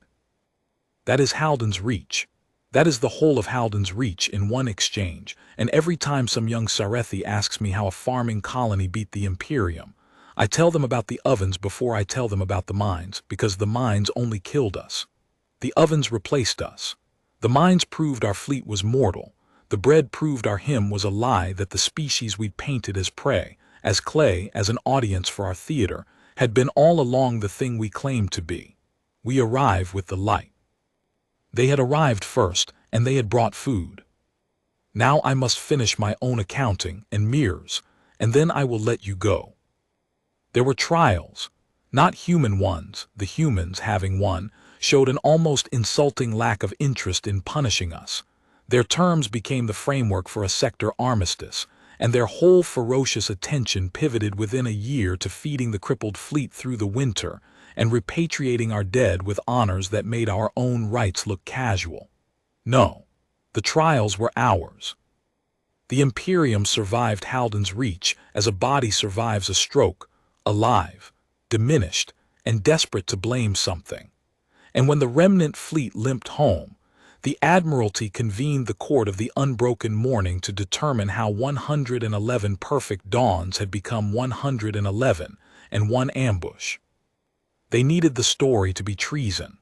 That is Halden's Reach. That is the whole of Halden's Reach in one exchange, and every time some young Sarethi asks me how a farming colony beat the Imperium, I tell them about the ovens before I tell them about the mines, because the mines only killed us. The ovens replaced us. The mines proved our fleet was mortal. The bread proved our hymn was a lie, that the species we'd painted as prey, as clay, as an audience for our theater, had been all along the thing we claimed to be. We arrive with the light. They had arrived first, and they had brought food. Now I must finish my own accounting and mirrors, and then I will let you go. There were trials, not human ones. The humans, having won, showed an almost insulting lack of interest in punishing us. Their terms became the framework for a sector armistice, and their whole ferocious attention pivoted within a year to feeding the crippled fleet through the winter and repatriating our dead with honors that made our own rights look casual. No, the trials were ours. The Imperium survived Halden's reach as a body survives a stroke, alive, diminished, and desperate to blame something. And when the remnant fleet limped home, the Admiralty convened the court of the unbroken morning to determine how 111 perfect dawns had become 111 and one ambush. They needed the story to be treason.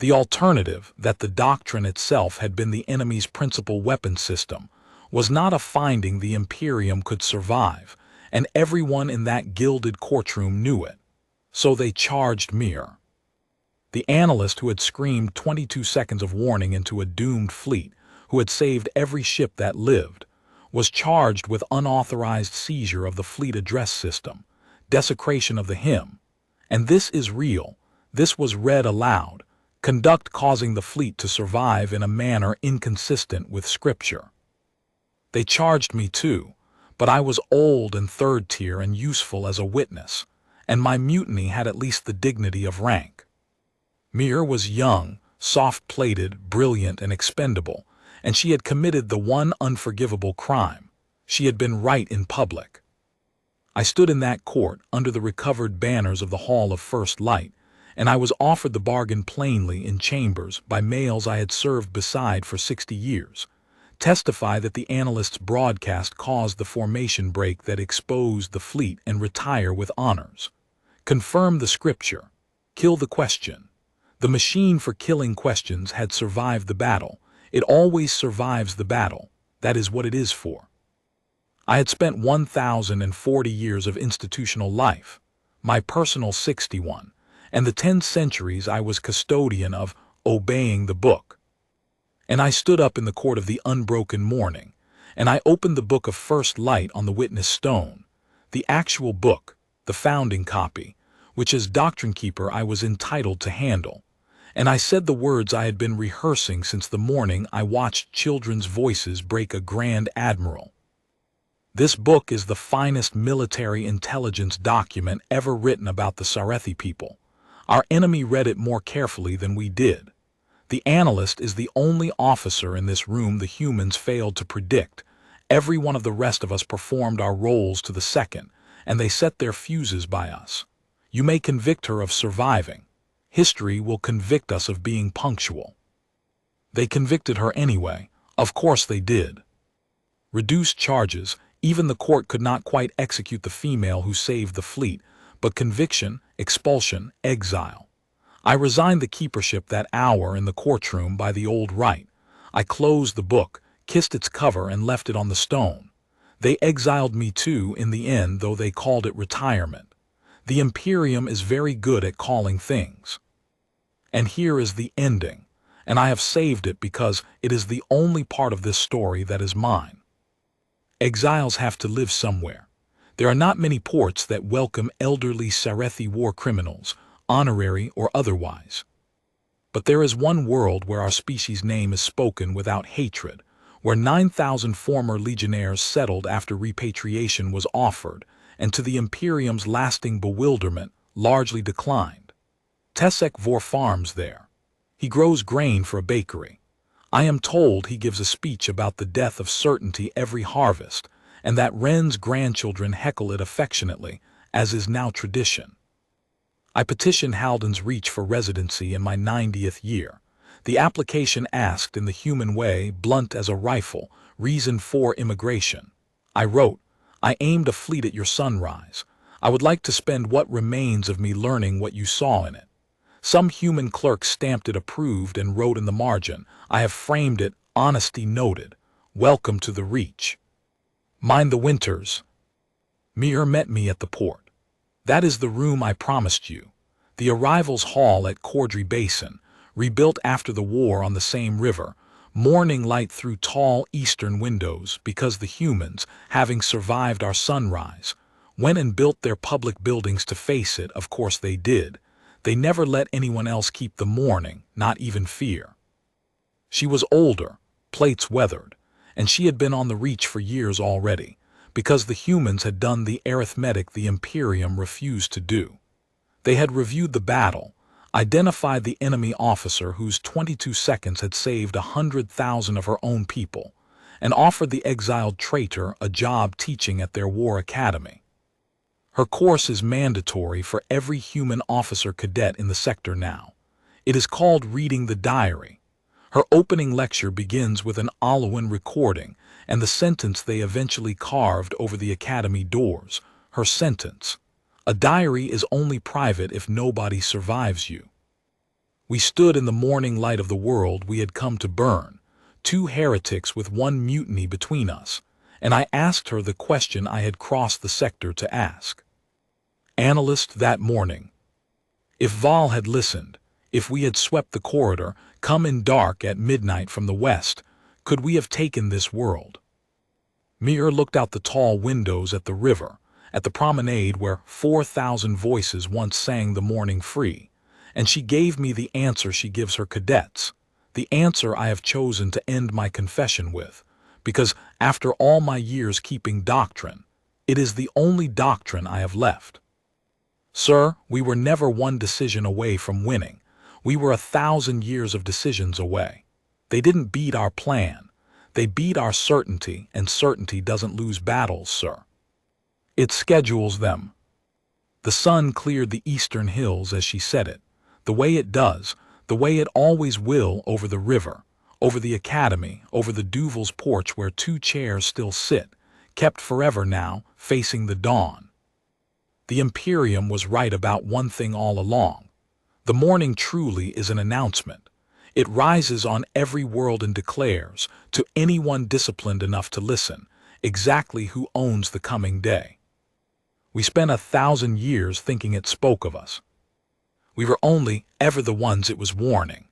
The alternative, that the doctrine itself had been the enemy's principal weapon system, was not a finding the Imperium could survive, and everyone in that gilded courtroom knew it. So they charged Mir. The analyst who had screamed 22 seconds of warning into a doomed fleet, who had saved every ship that lived, was charged with unauthorized seizure of the fleet address system, desecration of the hymn, and this is real. This was read aloud, conduct causing the fleet to survive in a manner inconsistent with Scripture. They charged me too, but I was old and third tier and useful as a witness, and my mutiny had at least the dignity of rank. Mir was young, soft-plated, brilliant, and expendable, and she had committed the one unforgivable crime. She had been right in public. I stood in that court under the recovered banners of the Hall of First Light, and I was offered the bargain plainly in chambers by males I had served beside for 60 years. Testify that the analyst's broadcast caused the formation break that exposed the fleet and retire with honors. Confirm the Scripture. Kill the question. The machine for killing questions had survived the battle. It always survives the battle. That is what it is for. I had spent 1,040 years of institutional life, my personal 61, and the 10 centuries I was custodian of obeying the book. And I stood up in the court of the unbroken morning, and I opened the book of First Light on the witness stone, the actual book, the founding copy, which as doctrine keeper I was entitled to handle. And I said the words I had been rehearsing since the morning I watched children's voices break a Grand Admiral. This book is the finest military intelligence document ever written about the Sarethi people. Our enemy read it more carefully than we did. The analyst is the only officer in this room the humans failed to predict. Every one of the rest of us performed our roles to the second, and they set their fuses by us. You may convict her of surviving. History will convict us of being punctual. They convicted her anyway. Of course they did. Reduced charges. Even the court could not quite execute the female who saved the fleet, but conviction, expulsion, exile. I resigned the keepership that hour in the courtroom by the old rite. I closed the book, kissed its cover, and left it on the stone. They exiled me too in the end, though they called it retirement. The Imperium is very good at calling things. And here is the ending, and I have saved it because it is the only part of this story that is mine. Exiles have to live somewhere. There are not many ports that welcome elderly Sarethi war criminals, honorary or otherwise. But there is one world where our species' name is spoken without hatred, where 9,000 former legionnaires settled after repatriation was offered, and to the Imperium's lasting bewilderment, largely declined. Tesek Vor farms there. He grows grain for a bakery. I am told he gives a speech about the death of certainty every harvest, and that Wren's grandchildren heckle it affectionately, as is now tradition. I petitioned Halden's Reach for residency in my 90th year. The application asked in the human way, blunt as a rifle, reason for immigration. I wrote, I aimed a fleet at your sunrise. I would like to spend what remains of me learning what you saw in it. Some human clerk stamped it approved and wrote in the margin, I have framed it, honesty noted. Welcome to the Reach. Mind the winters. Mir met me at the port. That is the room I promised you. The arrivals hall at Cordry Basin, rebuilt after the war on the same river, morning light through tall eastern windows because the humans, having survived our sunrise, went and built their public buildings to face it. Of course they did. They never let anyone else keep the morning, not even fear. She was older, plates weathered, and she had been on the reach for years already, because the humans had done the arithmetic the Imperium refused to do. They had reviewed the battle, identified the enemy officer whose 22 seconds had saved 100,000 of her own people, and offered the exiled traitor a job teaching at their war academy. Her course is mandatory for every human officer cadet in the sector now. It is called Reading the Diary. Her opening lecture begins with an Alawin recording and the sentence they eventually carved over the academy doors. Her sentence: "A diary is only private if nobody survives you." We stood in the morning light of the world we had come to burn, two heretics with one mutiny between us, and I asked her the question I had crossed the sector to ask. Analyst that morning. If Val had listened, if we had swept the corridor, come in dark at midnight from the west, could we have taken this world? Mir looked out the tall windows at the river, at the promenade where 4,000 voices once sang the morning free, and she gave me the answer she gives her cadets, the answer I have chosen to end my confession with, because after all my years keeping doctrine, it is the only doctrine I have left. Sir, we were never one decision away from winning. We were 1,000 years of decisions away. They didn't beat our plan. They beat our certainty, and certainty doesn't lose battles, sir. It schedules them. The sun cleared the eastern hills as she said it, the way it does, the way it always will over the river, over the academy, over the Duval's porch where two chairs still sit, kept forever now, facing the dawn. The Imperium was right about one thing all along. The morning truly is an announcement. It rises on every world and declares, to anyone disciplined enough to listen, exactly who owns the coming day. We spent 1,000 years thinking it spoke of us. We were only ever the ones it was warning.